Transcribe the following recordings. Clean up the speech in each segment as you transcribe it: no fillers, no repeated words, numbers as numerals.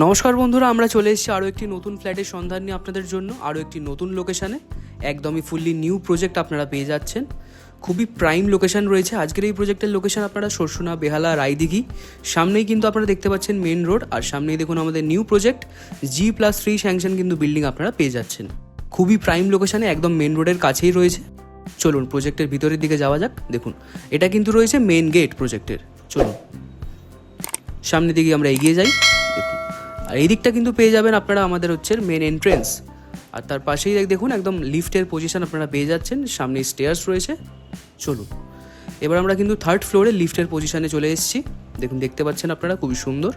নমস্কার বন্ধুরা, আমরা চলে এসেছি আরও একটি নতুন ফ্ল্যাটের সন্ধান নিয়ে আপনাদের জন্য। আরও একটি নতুন লোকেশানে একদমই ফুললি নিউ প্রজেক্ট আপনারা পেয়ে যাচ্ছেন। খুবই প্রাইম লোকেশান রয়েছে আজকের এই প্রজেক্টের লোকেশান। আপনারা সরসুনা, বেহালা, রায়দিঘি সামনেই কিন্তু আপনারা দেখতে পাচ্ছেন মেন রোড, আর সামনেই দেখুন আমাদের নিউ প্রজেক্ট G+3 স্যাংশন কিন্তু বিল্ডিং আপনারা পেয়ে যাচ্ছেন। খুবই প্রাইম লোকেশানে একদম মেন রোডের কাছেই রয়েছে। চলুন প্রজেক্টের ভিতরের দিকে যাওয়া যাক। দেখুন এটা কিন্তু রয়েছে মেন গেট প্রজেক্টের। চলুন সামনের দিকে আমরা এগিয়ে যাই। দেখুন আর এই দিকটা কিন্তু পেয়ে যাবেন আপনারা আমাদের হচ্ছে মেন এন্ট্রেন্স, আর তার পাশেই দেখুন একদম লিফটের পজিশন আপনারা পেয়ে যাচ্ছেন। সামনে স্টেয়ার্স রয়েছে। চলুন এবার আমরা কিন্তু থার্ড ফ্লোরে লিফটের পজিশনে চলে এসেছি। দেখুন দেখতে পাচ্ছেন আপনারা, খুবই সুন্দর।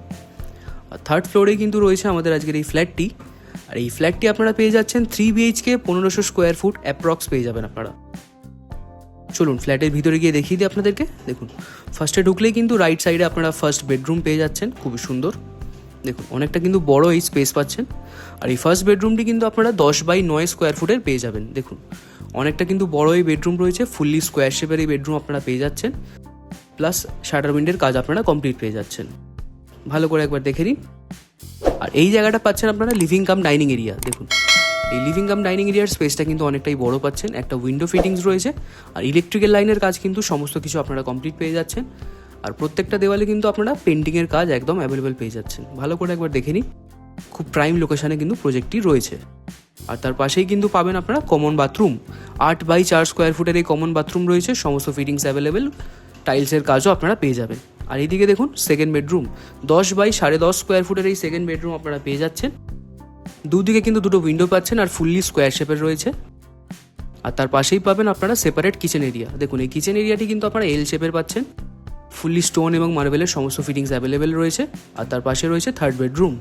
আর থার্ড ফ্লোরেই কিন্তু রয়েছে আমাদের আজকের এই ফ্ল্যাটটি। আর এই ফ্ল্যাটটি আপনারা পেয়ে যাচ্ছেন 3 BHK 1500 স্কোয়ার ফুট অ্যাপ্রক্স পেয়ে যাবেন আপনারা। চলুন ফ্ল্যাটের ভিতরে গিয়ে দেখিয়ে দিই আপনাদেরকে। দেখুন ফার্স্টে ঢুকলেই কিন্তু রাইট সাইডে আপনারা ফার্স্ট বেডরুম পেয়ে যাচ্ছেন, খুবই সুন্দর। দেখুন অনেকটা কিন্তু বড় এই স্পেস পাচ্ছেন। আর এই ফার্স্ট বেডরুমটি কিন্তু আপনারা 10/9 স্কোয়ার ফুটের পেয়ে যাবেন। দেখুন অনেকটা কিন্তু বড় এই বেডরুম রয়েছে, ফুললি স্কোয়ার শেপের এই বেডরুম আপনারা পেয়ে যাচ্ছেন। প্লাস শাটার উইন্ডের কাজ আপনারা কমপ্লিট পেয়ে যাচ্ছেন। ভালো করে একবার দেখে নিন। আর এই জায়গাটা পাচ্ছেন আপনারা লিভিং কাম ডাইনিং এরিয়া। দেখুন এই লিভিং কাম ডাইনিং এরিয়ার স্পেসটা কিন্তু অনেকটাই বড় পাচ্ছেন। একটা উইন্ডো ফিটিংস রয়েছে, আর ইলেকট্রিক্যাল লাইনের কাজ কিন্তু সমস্ত কিছু আপনারা কমপ্লিট পেয়ে যাচ্ছেন। আর প্রত্যেকটা দেওয়ালে কিন্তু আপনারা পেন্টিংয়ের কাজ একদম অ্যাভেলেবেল পেয়ে যাচ্ছেন। ভালো করে একবার দেখে নিন। খুব প্রাইম লোকেশানে কিন্তু প্রজেক্টটি রয়েছে। আর তার পাশেই কিন্তু পাবেন আপনারা কমন বাথরুম। 8/4 স্কোয়ার ফুটের এই কমন বাথরুম রয়েছে, সমস্ত ফিটিংস অ্যাভেলেবেল, টাইলসের কাজও আপনারা পেয়ে যাবেন। আর এইদিকে দেখুন সেকেন্ড বেডরুম, 10/10.5 স্কোয়ার ফুটের এই সেকেন্ড বেডরুম আপনারা পেয়ে যাচ্ছেন। দুদিকে কিন্তু দুটো উইন্ডো পাচ্ছেন, আর ফুললি স্কোয়ার শেপের রয়েছে। আর তার পাশেই পাবেন আপনারা সেপারেট কিচেন এরিয়া। দেখুন এই কিচেন এরিয়াটি কিন্তু আপনারা এল শেপের পাচ্ছেন, ফুললি স্টোন এবং মার্বেলের সমস্ত ফিটিংস অ্যাভেলেবেল রয়েছে। আর তার পাশে রয়েছে থার্ড বেডরুম,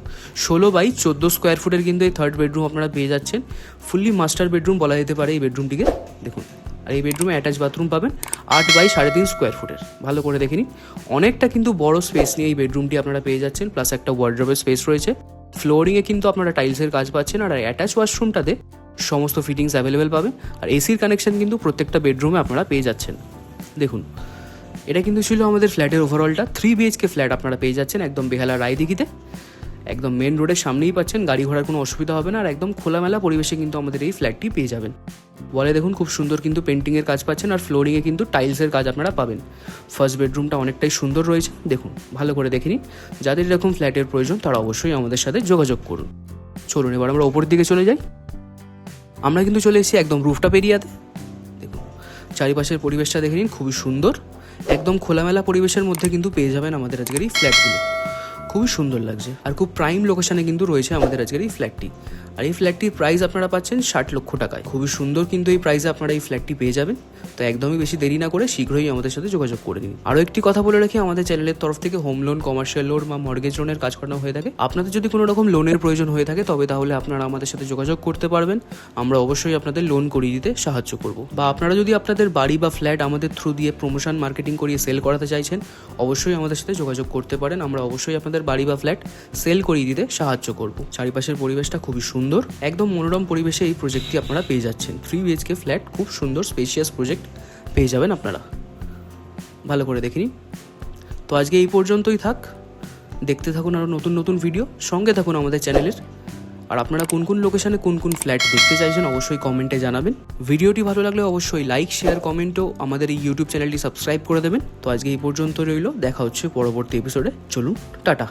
16/14 স্কোয়ার ফুটের কিন্তু এই থার্ড বেডরুম আপনারা পেয়ে যাচ্ছেন। ফুললি মাস্টার বেডরুম বলা যেতে পারে এই বেডরুমটিকে। দেখুন আর এই বেডরুমে অ্যাটাচ বাথরুম পাবেন 8/3.5 স্কোয়ার ফুটের। ভালো করে দেখে নিন, অনেকটা কিন্তু বড় স্পেস নিয়ে এই বেডরুমটি আপনারা পেয়ে যাচ্ছেন। প্লাস একটা ওয়ার্ড্রোবের স্পেস রয়েছে। ফ্লোরিংয়ে কিন্তু আপনারা টাইলসের কাজ পাচ্ছেন। আর অ্যাটাচ ওয়াশরুমটাতে সমস্ত ফিটিংস অ্যাভেলেবেল পাবেন। আর এসির কানেকশন কিন্তু প্রত্যেকটা বেডরুমে আপনারা পেয়ে যাচ্ছেন। দেখুন এটা কিন্তু ছিল আমাদের ফ্ল্যাটের ওভারঅলটা। 3 BHK ফ্ল্যাট আপনারা পেয়ে যাচ্ছেন একদম বেহালা রায়দিঘিতে, একদম মেন রোডের সামনেই পাচ্ছেন। গাড়ি ঘোড়ার কোনো অসুবিধা হবে না, আর একদম খোলামেলা পরিবেশে কিন্তু আমাদের এই ফ্ল্যাটটি পেয়ে যাবেন। বলে দেখুন খুব সুন্দর কিন্তু পেন্টিংয়ের কাজ পাচ্ছেন, আর ফ্লোরিংয়ে কিন্তু টাইলসের কাজ আপনারা পাবেন। ফার্স্ট বেডরুমটা অনেকটাই সুন্দর রয়েছে। দেখুন ভালো করে দেখে নিন। যাদের এরকম ফ্ল্যাটের প্রয়োজন তারা অবশ্যই আমাদের সাথে যোগাযোগ করুন। চলুন এবার আমরা ওপরের দিকে চলে যাই। আমরা কিন্তু চলে এসেছি একদম রুফটপ এরিয়াতে। দেখুন চারিপাশের পরিবেশটা দেখে নিন, খুবই সুন্দর। একদম খোলামেলা পরিবেশের মধ্যে কিন্তু পেয়ে যাবেন আমাদের আজকের এই ফ্ল্যাটগুলো। খুবই সুন্দর লাগছে, আর খুব প্রাইম লোকেশানে কিন্তু রয়েছে আমাদের আজকের এই ফ্ল্যাটটি। আর এই ফ্ল্যাটটির প্রাইস আপনারা পাচ্ছেন 60 লক্ষ টাকায়। খুবই সুন্দর কিন্তু এই প্রাইসে আপনারা এই ফ্ল্যাটটি পেয়ে যাবেন। তো একদমই বেশি দেরি না করে শীঘ্রই আমাদের সাথে যোগাযোগ করে নিন। আরও একটি কথা বলে রাখি, আমাদের চ্যানেলের তরফ থেকে হোম লোন, কমার্শিয়াল লোন বা মর্গেজ লোনের কাজ করানো হয়ে থাকে। আপনাদের যদি কোনো রকম লোনের প্রয়োজন হয়ে থাকে তবে তাহলে আপনারা আমাদের সাথে যোগাযোগ করতে পারবেন। আমরা অবশ্যই আপনাদের লোন করিয়ে দিতে সাহায্য করব। বা আপনারা যদি আপনাদের বাড়ি বা ফ্ল্যাট আমাদের থ্রু দিয়ে প্রমোশন মার্কেটিং করিয়ে সেল করাতে চাইছেন, অবশ্যই আমাদের সাথে যোগাযোগ করতে পারেন। আমরা অবশ্যই আপনাদের বাড়ি বা ফ্ল্যাট সেল করিয়ে দিতে সাহায্য করব। চারিপাশের পরিবেশটা খুবই সুন্দর, একদম মনোরম পরিবেশে এই প্রজেক্টটি আপনারা পেয়ে যাচ্ছেন। 3 BHK ফ্ল্যাট, খুব সুন্দর স্পেশিয়াস প্রজেক্ট পেয়ে যাবেন আপনারা। ভালো করে দেখে নিন। তো আজকে এই পর্যন্তই থাক। দেখতে থাকুন আরও নতুন নতুন ভিডিও, সঙ্গে থাকুন আমাদের চ্যানেলের। আর আপনারা কোন কোন লোকেশনে কোন কোন ফ্ল্যাট দেখতে চাইছেন অবশ্যই কমেন্টে জানাবেন। ভিডিওটি ভালো লাগলে অবশ্যই লাইক, শেয়ার, কমেন্টও আমাদের এই ইউটিউব চ্যানেলটি সাবস্ক্রাইব করে দেবেন। তো আজকে এই পর্যন্ত রইল, দেখা হচ্ছে পরবর্তী এপিসোডে। চলুন টাটা।